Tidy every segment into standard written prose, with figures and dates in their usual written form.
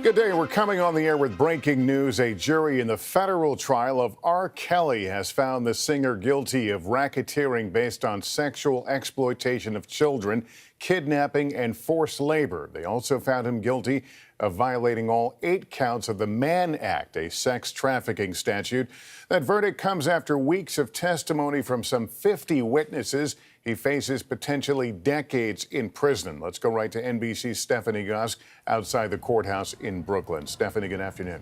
Good day. We're coming on the air with breaking news. A jury in the federal trial of R. Kelly has found the singer guilty of racketeering based on sexual exploitation of children, kidnapping, and forced labor. They also found him guilty of violating all 8 counts of the Mann Act, a sex trafficking statute. That verdict comes after weeks of testimony from some 50 witnesses. He faces potentially decades in prison. Let's go right to NBC's Stephanie Gosk outside the courthouse in Brooklyn. Stephanie, good afternoon.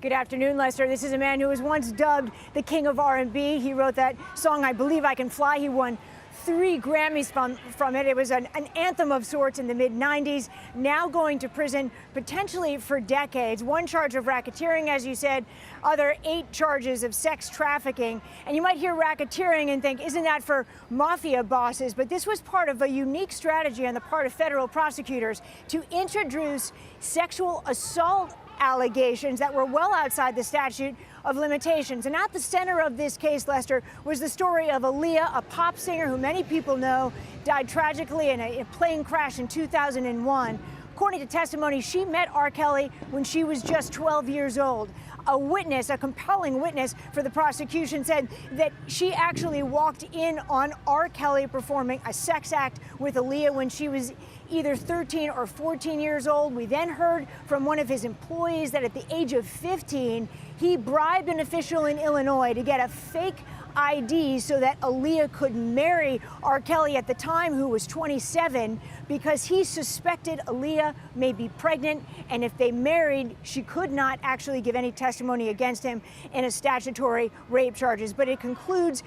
Good afternoon, Lester. This is a man who was once dubbed the king of R&B. He wrote that song, I Believe I Can Fly. He won 3 Grammys from it. It was an anthem of sorts in the mid-90s, now going to prison potentially for decades. 1 charge of racketeering, as you said, other 8 charges of sex trafficking. And you might hear racketeering and think, isn't that for mafia bosses? But this was part of a unique strategy on the part of federal prosecutors to introduce sexual assault allegations that were well outside the statute of limitations. And at the center of this case, Lester, was the story of Aaliyah, a pop singer who many people know died tragically in a plane crash in 2001. According to testimony, she met R. Kelly when she was just 12 years old. A witness, a compelling witness for the prosecution, said that she actually walked in on R. Kelly performing a sex act with Aaliyah when she was either 13 or 14 years old. We then heard from one of his employees that at the age of 15, he bribed an official in Illinois to get a fake ID so that Aaliyah could marry R. Kelly at the time, who was 27, because he suspected Aaliyah may be pregnant, and if they married, she could not actually give any testimony against him in a statutory rape charges. But it concludes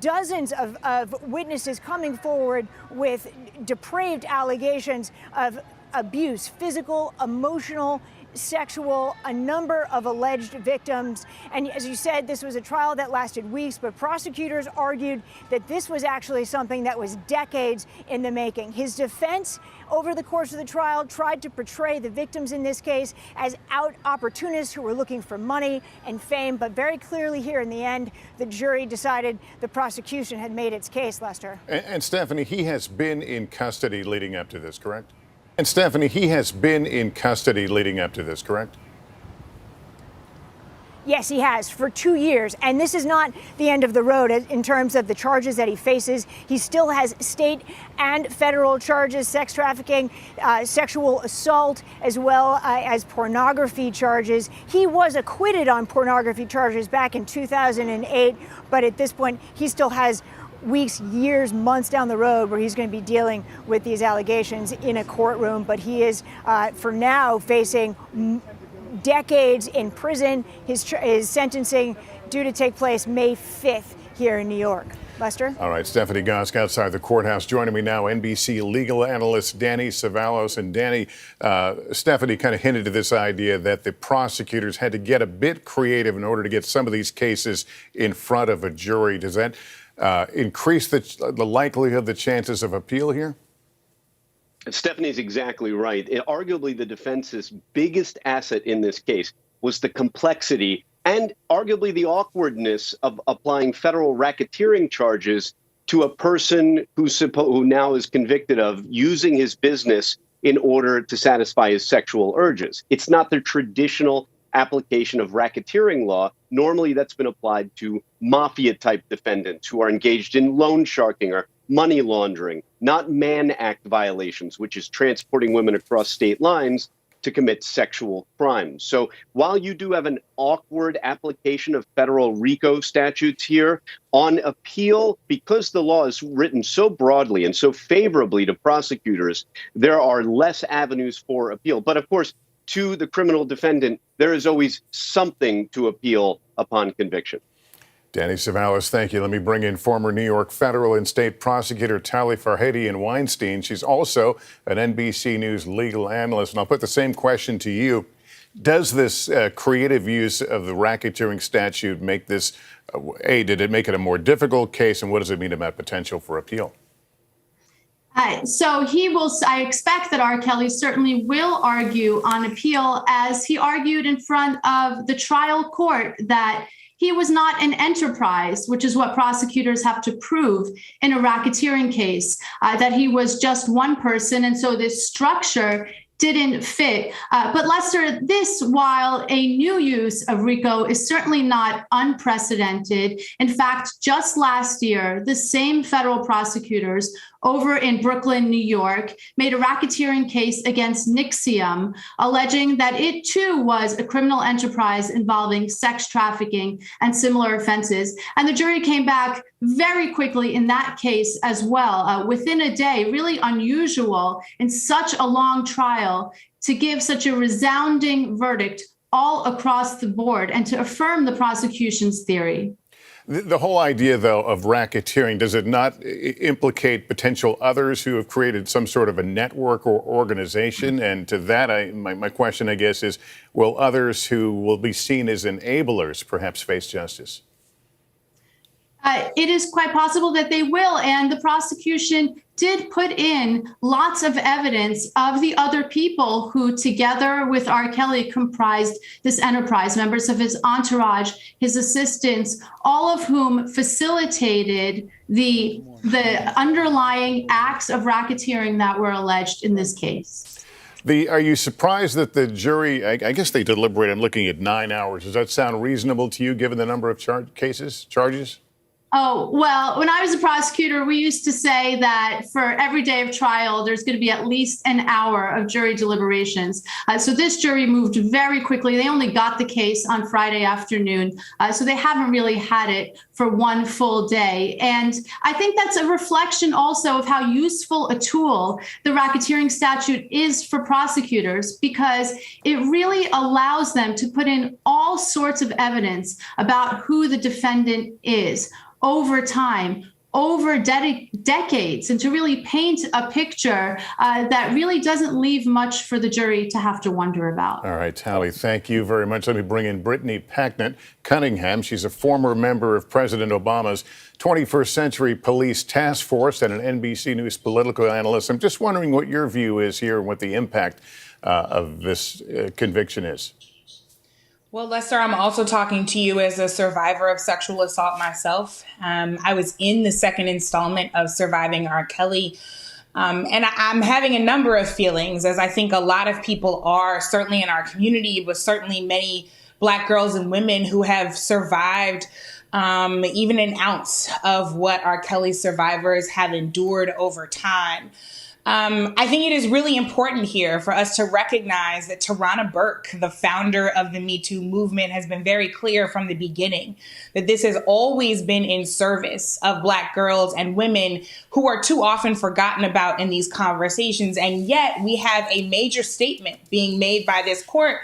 dozens of witnesses coming forward with depraved allegations of abuse, physical, emotional, sexual, a number of alleged victims. And as you said, this was a trial that lasted weeks, but prosecutors argued that this was actually something that was decades in the making. His defense over the course of the trial tried to portray the victims in this case as out opportunists who were looking for money and fame, but very clearly here in the end, the jury decided the prosecution had made its case, Lester. And Stephanie, he has been in custody leading up to this, correct? And Stephanie, he has been in custody leading up to this, correct? Yes, he has, for 2 years. And this is not the end of the road in terms of the charges that he faces. He still has state and federal charges, sex trafficking, sexual assault, as well as pornography charges. He was acquitted on pornography charges back in 2008, but at this point, he still has weeks, years, months down the road where he's going to be dealing with these allegations in a courtroom. But he is, for now, facing decades in prison. His sentencing due to take place May 5th here in New York. Lester? All right, Stephanie Gosk outside the courthouse. Joining me now, NBC legal analyst Danny Cevallos. And Danny, Stephanie kind of hinted to this idea that the prosecutors had to get a bit creative in order to get some of these cases in front of a jury. Does that increase the likelihood, the chances of appeal here? Stephanie's exactly right. Arguably, the defense's biggest asset in this case was the complexity and arguably the awkwardness of applying federal racketeering charges to a person who now is convicted of using his business in order to satisfy his sexual urges. It's not the traditional application of racketeering law. Normally, that's been applied to mafia-type defendants who are engaged in loan sharking or money laundering, not Mann Act violations, which is transporting women across state lines to commit sexual crimes. So while you do have an awkward application of federal RICO statutes here, on appeal, because the law is written so broadly and so favorably to prosecutors, there are less avenues for appeal. But of course, to the criminal defendant, there is always something to appeal upon conviction. Danny Cevallos, thank you. Let me bring in former New York federal and state prosecutor Tali Farhadian Weinstein. She's also an NBC News legal analyst. And I'll put the same question to you. Does this creative use of the racketeering statute make this, did it make it a more difficult case? And what does it mean about potential for appeal? So I expect that R. Kelly certainly will argue on appeal, as he argued in front of the trial court that he was not an enterprise, which is what prosecutors have to prove in a racketeering case, that he was just one person. And so this structure didn't fit. But Lester, this, while a new use of RICO, is certainly not unprecedented. In fact, just last year, the same federal prosecutors over in Brooklyn, New York, made a racketeering case against Nixium, alleging that it too was a criminal enterprise involving sex trafficking and similar offenses. And the jury came back very quickly in that case as well, within a day. Really unusual in such a long trial to give such a resounding verdict all across the board and to affirm the prosecution's theory. The whole idea, though, of racketeering, does it not implicate potential others who have created some sort of a network or organization? And to that, my question, I guess, is will others who will be seen as enablers perhaps face justice? It is quite possible that they will. And the prosecution did put in lots of evidence of the other people who, together with R. Kelly, comprised this enterprise, members of his entourage, his assistants, all of whom facilitated the underlying acts of racketeering that were alleged in this case. Are you surprised that the jury, I guess they deliberated, I'm looking at 9 hours. Does that sound reasonable to you, given the number of charges? Oh, well, when I was a prosecutor, we used to say that for every day of trial, there's going to be at least an hour of jury deliberations. So this jury moved very quickly. They only got the case on Friday afternoon. So they haven't really had it for one full day. And I think that's a reflection also of how useful a tool the racketeering statute is for prosecutors, because it really allows them to put in all sorts of evidence about who the defendant is over time, over decades, and to really paint a picture that really doesn't leave much for the jury to have to wonder about. All right, Tally, thank you very much. Let me bring in Brittany Packnett Cunningham. She's a former member of President Obama's 21st Century Police Task Force and an NBC News political analyst. I'm just wondering what your view is here and what the impact of this conviction is. Well, Lester, I'm also talking to you as a survivor of sexual assault myself. I was in the second installment of Surviving R. Kelly. And I'm having a number of feelings, as I think a lot of people are, certainly in our community, but certainly many Black girls and women who have survived even an ounce of what R. Kelly survivors have endured over time. I think it is really important here for us to recognize that Tarana Burke, the founder of the Me Too movement, has been very clear from the beginning that this has always been in service of Black girls and women who are too often forgotten about in these conversations. And yet we have a major statement being made by this court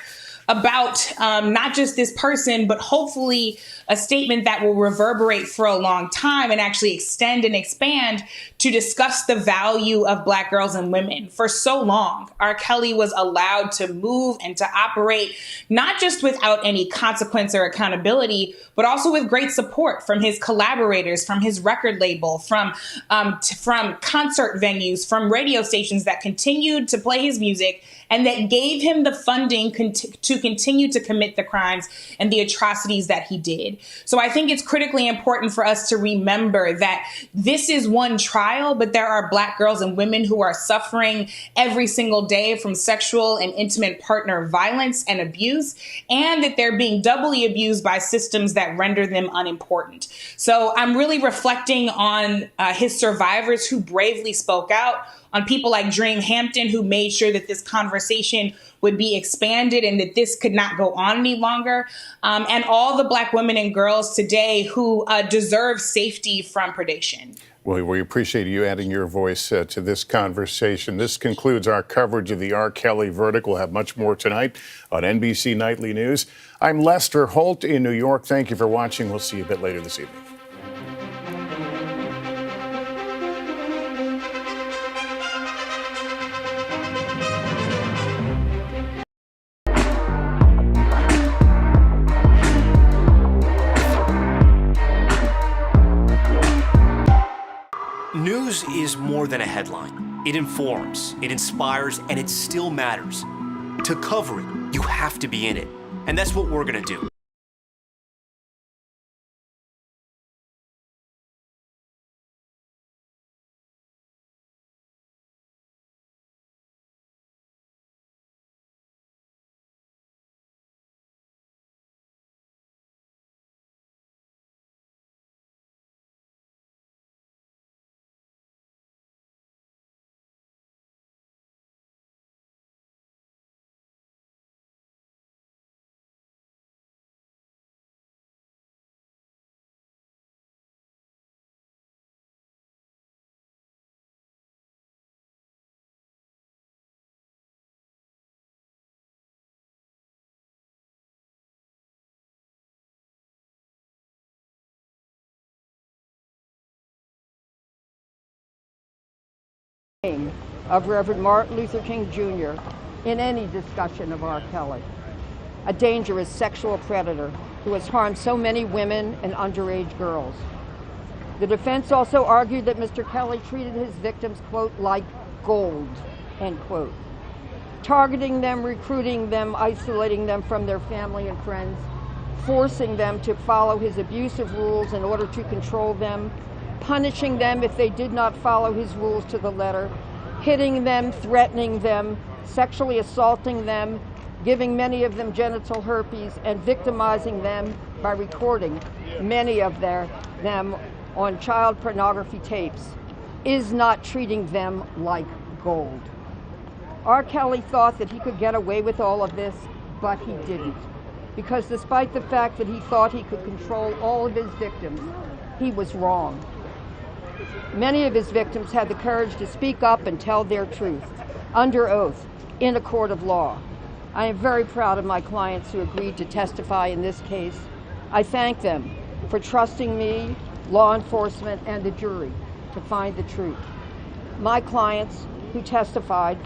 about not just this person, but hopefully a statement that will reverberate for a long time and actually extend and expand to discuss the value of Black girls and women. For so long, R. Kelly was allowed to move and to operate not just without any consequence or accountability, but also with great support from his collaborators, from his record label, from concert venues, from radio stations that continued to play his music and that gave him the funding to continue to commit the crimes and the atrocities that he did. So I think it's critically important for us to remember that this is one trial, but there are Black girls and women who are suffering every single day from sexual and intimate partner violence and abuse, and that they're being doubly abused by systems that render them unimportant. So I'm really reflecting on his survivors who bravely spoke out, on people like Dream Hampton, who made sure that this conversation would be expanded and that this could not go on any longer, and all the Black women and girls today who deserve safety from predation. Well, we appreciate you adding your voice to this conversation. This concludes our coverage of the R. Kelly verdict. We'll have much more tonight on NBC Nightly News. I'm Lester Holt in New York. Thank you for watching. We'll see you a bit later this evening. News is more than a headline. It informs, it inspires, and it still matters. To cover it, you have to be in it. And that's what we're gonna do. name of Reverend Martin Luther King Jr. in any discussion of R. Kelly, a dangerous sexual predator who has harmed so many women and underage girls. The defense also argued that Mr. Kelly treated his victims, quote, like gold, end quote, targeting them, recruiting them, isolating them from their family and friends, forcing them to follow his abusive rules in order to control them, punishing them if they did not follow his rules to the letter, hitting them, threatening them, sexually assaulting them, giving many of them genital herpes, and victimizing them by recording many of them on child pornography tapes, is not treating them like gold. R. Kelly thought that he could get away with all of this, but he didn't. Because despite the fact that he thought he could control all of his victims, he was wrong. Many of his victims had the courage to speak up and tell their truth, under oath, in a court of law. I am very proud of my clients who agreed to testify in this case. I thank them for trusting me, law enforcement, and the jury to find the truth. My clients who testified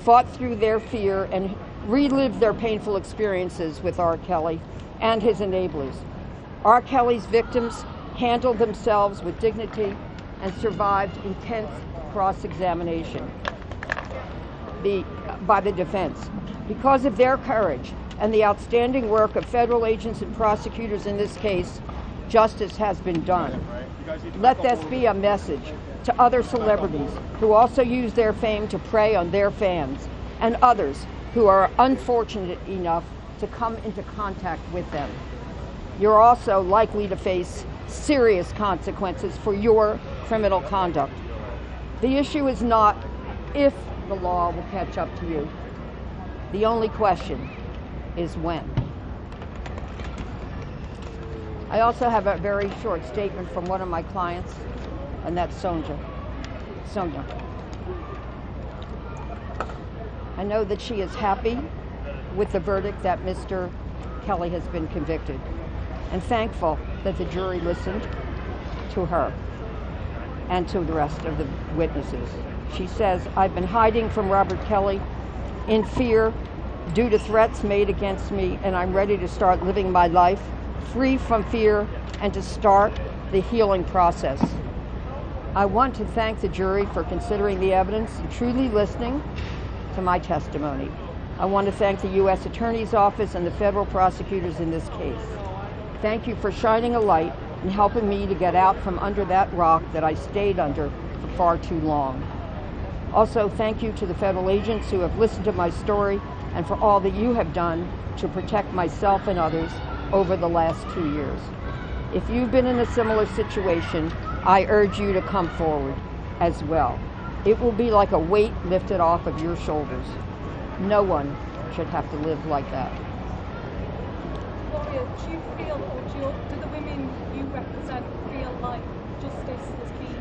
fought through their fear and relived their painful experiences with R. Kelly and his enablers. R. Kelly's victims handled themselves with dignity and survived intense cross-examination by the defense. Because of their courage and the outstanding work of federal agents and prosecutors in this case, justice has been done. Let this be a message to other celebrities who also use their fame to prey on their fans, and others who are unfortunate enough to come into contact with them. You're also likely to face serious consequences for your criminal conduct. The issue is not if the law will catch up to you. The only question is when. I also have a very short statement from one of my clients, and that's Sonja. I know that she is happy with the verdict that Mr. Kelly has been convicted, and thankful that the jury listened to her and to the rest of the witnesses. She says, "I've been hiding from Robert Kelly in fear due to threats made against me, and I'm ready to start living my life free from fear and to start the healing process. I want to thank the jury for considering the evidence and truly listening to my testimony. I want to thank the U.S. Attorney's Office and the federal prosecutors in this case. Thank you for shining a light and helping me to get out from under that rock that I stayed under for far too long. Also, thank you to the federal agents who have listened to my story and for all that you have done to protect myself and others over the last 2 years. If you've been in a similar situation, I urge you to come forward as well. It will be like a weight lifted off of your shoulders. No one should have to live like that." Gloria, do you feel, or do the women you represent feel like justice has been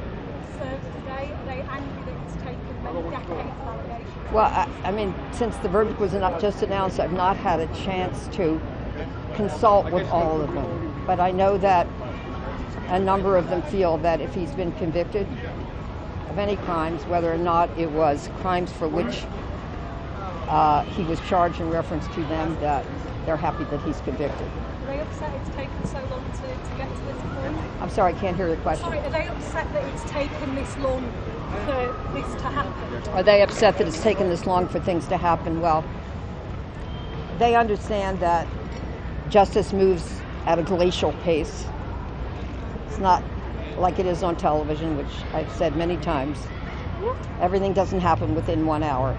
served today? Are they angry that it's taken many decades of allegations? Well, I mean, since the verdict was not just announced, I've not had a chance to consult with all of them. But I know that a number of them feel that if he's been convicted of any crimes, whether or not it was crimes for which he was charged in reference to them, that they're happy that he's convicted. Are they upset it's taken so long to get to this point? I'm sorry, I can't hear the question. Sorry, are they upset that it's taken this long for this to happen? Are they upset that it's taken this long for things to happen? Well, they understand that justice moves at a glacial pace. It's not like it is on television, which I've said many times. Everything doesn't happen within 1 hour.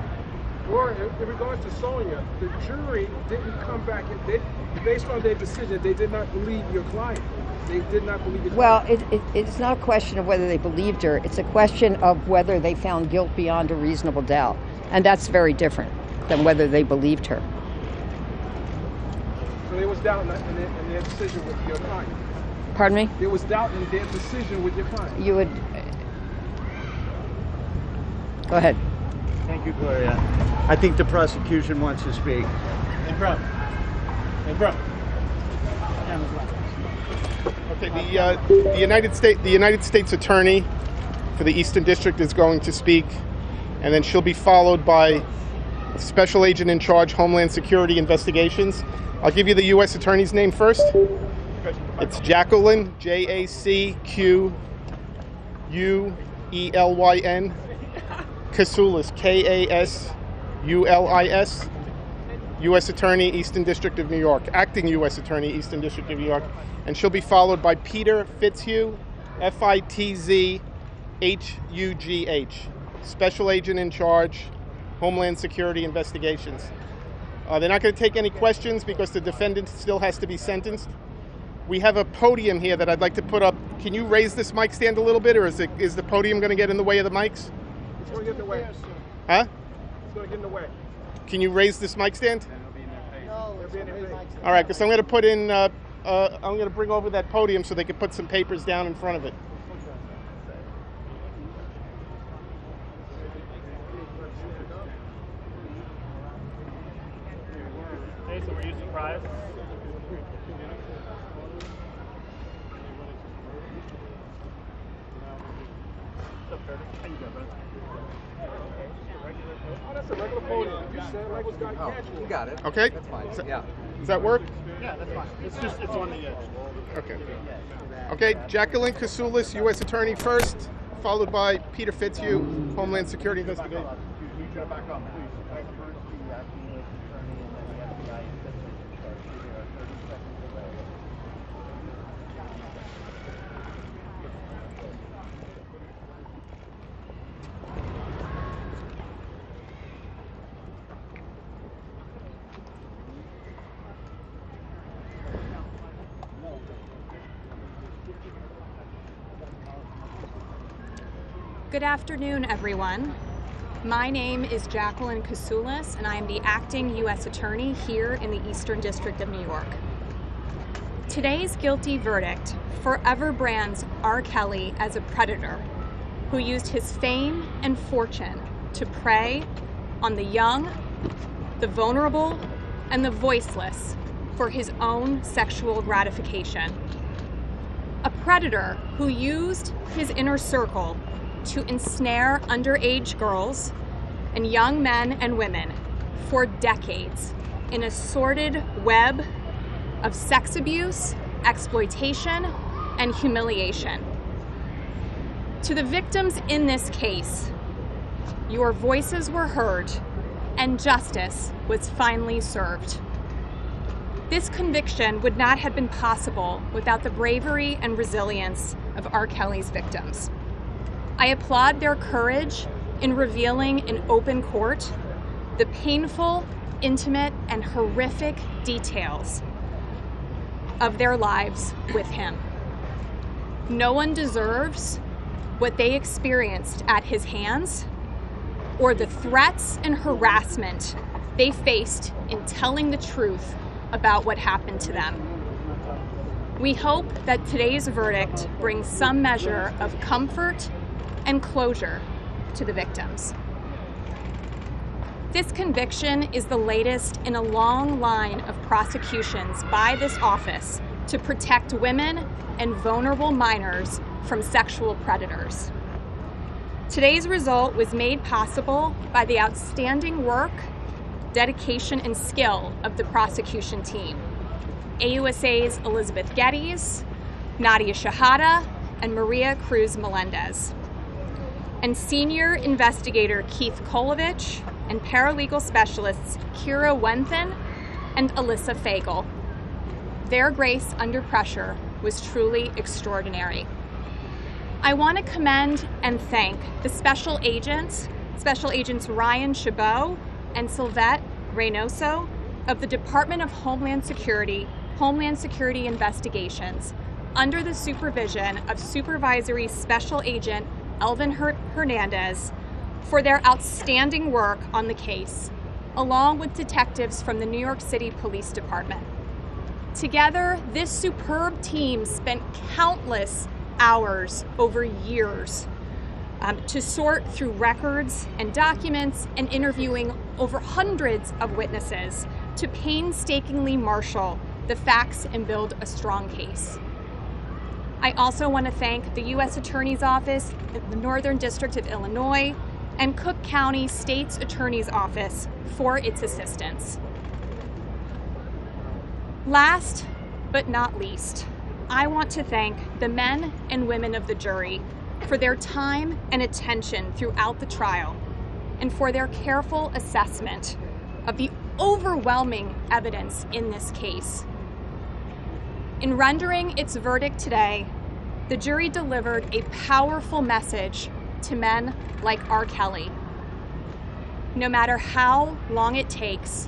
Laura, in regards to Sonia, the jury didn't come back, and based on their decision, they did not believe your client. They did not believe your client. Well, it's not a question of whether they believed her. It's a question of whether they found guilt beyond a reasonable doubt. And that's very different than whether they believed her. So there was doubt in their decision with your client? Pardon me? There was doubt in their decision with your client? You would... Go ahead. Thank you, Gloria. I think the prosecution wants to speak. In front. Okay, the United States Attorney for the Eastern District is going to speak. and then she'll be followed by Special Agent in Charge, Homeland Security Investigations. I'll give you the U.S. Attorney's name first. It's Jacqueline, Jacqueulyn, Kasulis, Kasulis, U.S. Attorney, Eastern District of New York, Acting U.S. Attorney, Eastern District of New York, and she'll be followed by Peter Fitzhugh, Fitzhugh, Special Agent in Charge, Homeland Security Investigations. They're not going to take any questions because the defendant still has to be sentenced. We have a podium here that I'd like to put up. Can you raise this mic stand a little bit, or is the podium going to get in the way of the mics? It's going to get in the way. Huh? It's going to get in the way. Can you raise this mic stand? No, it'll be in their face. All right, because I'm going to put in, I'm going to bring over that podium so they can put some papers down in front of it. Hey, so were you surprised? How you doing, brother? Oh, that's a regular podium. You said like what's got casual. You got it. Okay. That's fine. Does that work? Yeah, that's fine. It's on the edge. Okay. Okay, Jacqueline Kasulis, U.S. Attorney first, followed by Peter Fitzhugh, Homeland Security Investigator. Good afternoon, everyone. My name is Jacqueline Kasulis, and I am the acting U.S. Attorney here in the Eastern District of New York. Today's guilty verdict forever brands R. Kelly as a predator who used his fame and fortune to prey on the young, the vulnerable, and the voiceless for his own sexual gratification. A predator who used his inner circle to ensnare underage girls and young men and women for decades in a sordid web of sex abuse, exploitation, and humiliation. To the victims in this case, your voices were heard and justice was finally served. This conviction would not have been possible without the bravery and resilience of R. Kelly's victims. I applaud their courage in revealing in open court the painful, intimate, and horrific details of their lives with him. No one deserves what they experienced at his hands or the threats and harassment they faced in telling the truth about what happened to them. We hope that today's verdict brings some measure of comfort and closure to the victims. This conviction is the latest in a long line of prosecutions by this office to protect women and vulnerable minors from sexual predators. Today's result was made possible by the outstanding work, dedication, and skill of the prosecution team. AUSA's Elizabeth Geddes, Nadia Shahada, and Maria Cruz Melendez. And senior investigator Keith Kolovich and paralegal specialists Kira Wenthen and Alyssa Fagel. Their grace under pressure was truly extraordinary. I want to commend and thank the Special Agents Ryan Chabot and Sylvette Reynoso of the Department of Homeland Security Investigations under the supervision of Supervisory Special Agent Elvin Hernandez for their outstanding work on the case, along with detectives from the New York City Police Department. Together, this superb team spent countless hours over years to sort through records and documents and interviewing over hundreds of witnesses to painstakingly marshal the facts and build a strong case. I also want to thank the U.S. Attorney's Office in the Northern District of Illinois, and Cook County State's Attorney's Office for its assistance. Last but not least, I want to thank the men and women of the jury for their time and attention throughout the trial and for their careful assessment of the overwhelming evidence in this case. In rendering its verdict today, the jury delivered a powerful message to men like R. Kelly. No matter how long it takes,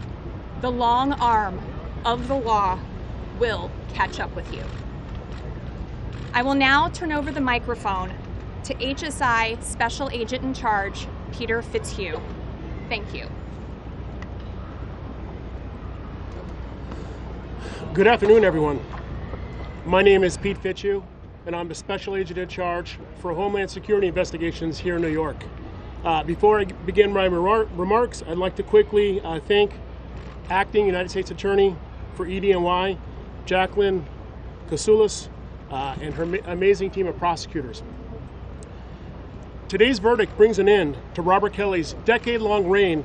the long arm of the law will catch up with you. I will now turn over the microphone to HSI Special Agent in Charge, Peter Fitzhugh. Thank you. Good afternoon, everyone. My name is Pete Fitzhugh, and I'm the Special Agent in Charge for Homeland Security Investigations here in New York. Before I begin my remarks, I'd like to quickly thank Acting United States Attorney for EDNY, Jacqueline Kasoulas, and her amazing team of prosecutors. Today's verdict brings an end to Robert Kelly's decade-long reign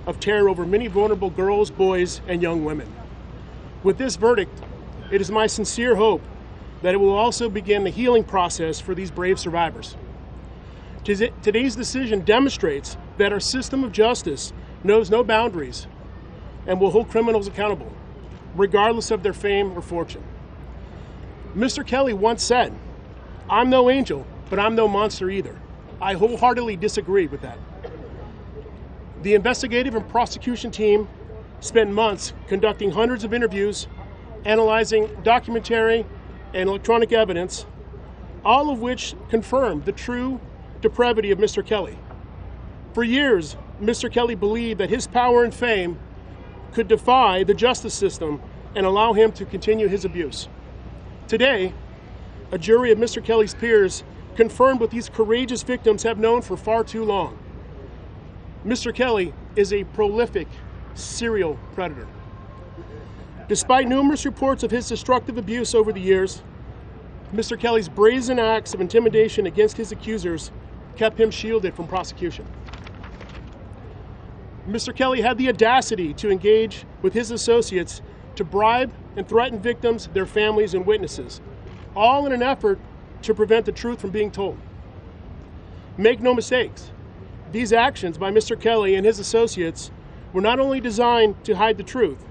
of terror over many vulnerable girls, boys, and young women. With this verdict, it is my sincere hope that it will also begin the healing process for these brave survivors. Today's decision demonstrates that our system of justice knows no boundaries and will hold criminals accountable, regardless of their fame or fortune. Mr. Kelly once said, "I'm no angel, but I'm no monster either." I wholeheartedly disagree with that. The investigative and prosecution team spent months conducting hundreds of interviews, analyzing documentary and electronic evidence, all of which confirmed the true depravity of Mr. Kelly. For years, Mr. Kelly believed that his power and fame could defy the justice system and allow him to continue his abuse. Today, a jury of Mr. Kelly's peers confirmed what these courageous victims have known for far too long. Mr. Kelly is a prolific serial predator. Despite numerous reports of his destructive abuse over the years, Mr. Kelly's brazen acts of intimidation against his accusers kept him shielded from prosecution. Mr. Kelly had the audacity to engage with his associates to bribe and threaten victims, their families, and witnesses, all in an effort to prevent the truth from being told. Make no mistakes, these actions by Mr. Kelly and his associates were not only designed to hide the truth,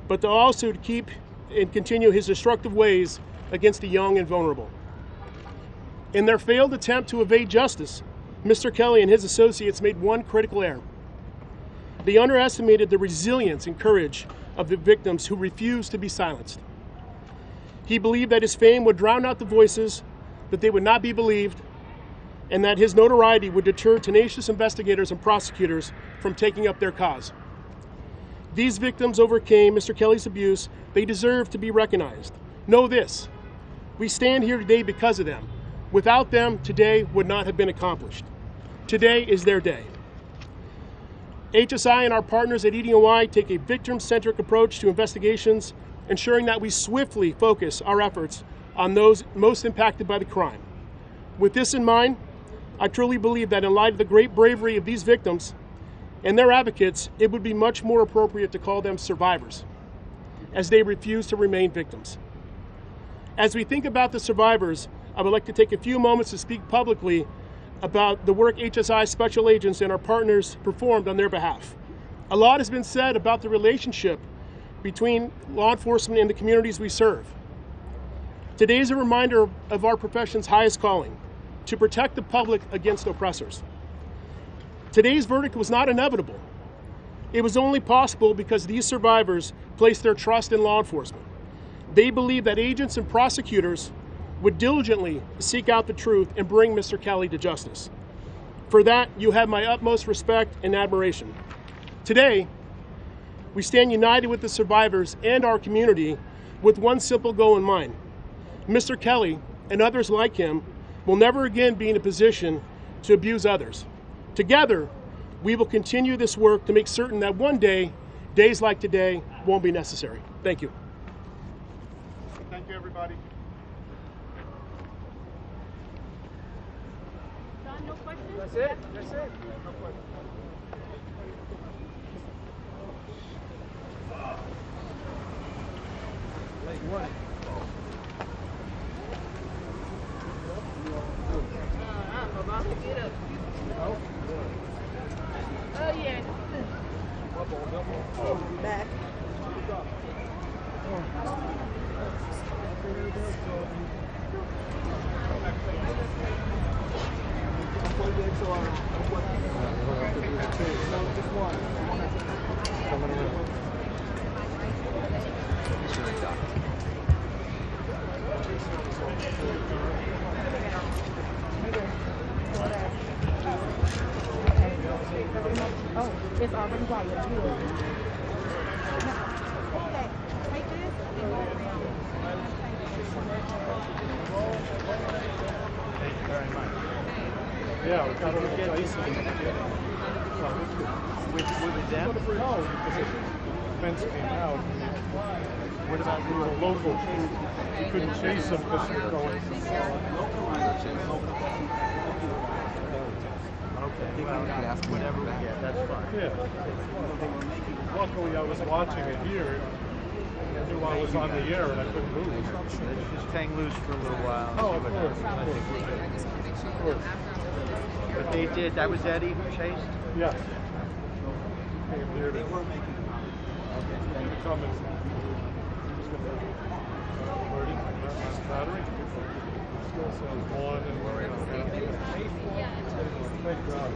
but to also keep and continue his destructive ways against the young and vulnerable. In their failed attempt to evade justice, Mr. Kelly and his associates made one critical error. They underestimated the resilience and courage of the victims who refused to be silenced. He believed that his fame would drown out the voices, that they would not be believed, and that his notoriety would deter tenacious investigators and prosecutors from taking up their cause. These victims overcame Mr. Kelly's abuse. They deserve to be recognized. Know this, we stand here today because of them. Without them, today would not have been accomplished. Today is their day. HSI and our partners at EDNY take a victim-centric approach to investigations, ensuring that we swiftly focus our efforts on those most impacted by the crime. With this in mind, I truly believe that in light of the great bravery of these victims and their advocates, it would be much more appropriate to call them survivors, as they refuse to remain victims. As we think about the survivors, I would like to take a few moments to speak publicly about the work HSI special agents and our partners performed on their behalf. A lot has been said about the relationship between law enforcement and the communities we serve. Today is a reminder of our profession's highest calling, to protect the public against oppressors. Today's verdict was not inevitable. It was only possible because these survivors placed their trust in law enforcement. They believed that agents and prosecutors would diligently seek out the truth and bring Mr. Kelly to justice. For that, you have my utmost respect and admiration. Today, we stand united with the survivors and our community with one simple goal in mind. Mr. Kelly and others like him will never again be in a position to abuse others. Together, we will continue this work to make certain that one day, days like today won't be necessary. Thank you. Thank you, everybody. No questions? That's it. That's it. Late one. Oh yeah. Back. Oh, it's already got it. Okay, take this and go around. Thank you very much. Yeah, we got a little dicey. With them? No, because the fence came out. What about We were local. We couldn't chase them because we were going. Okay, well, whatever we get, that's fine. Yeah. Luckily, I was watching it here. I knew I was on the air and I couldn't move. Just hang loose for a little while. Oh, of course. Of course. But they did, that was Eddie who chased? Yes. Came here to come and he was going to alert it, battery. So on and we're thank God.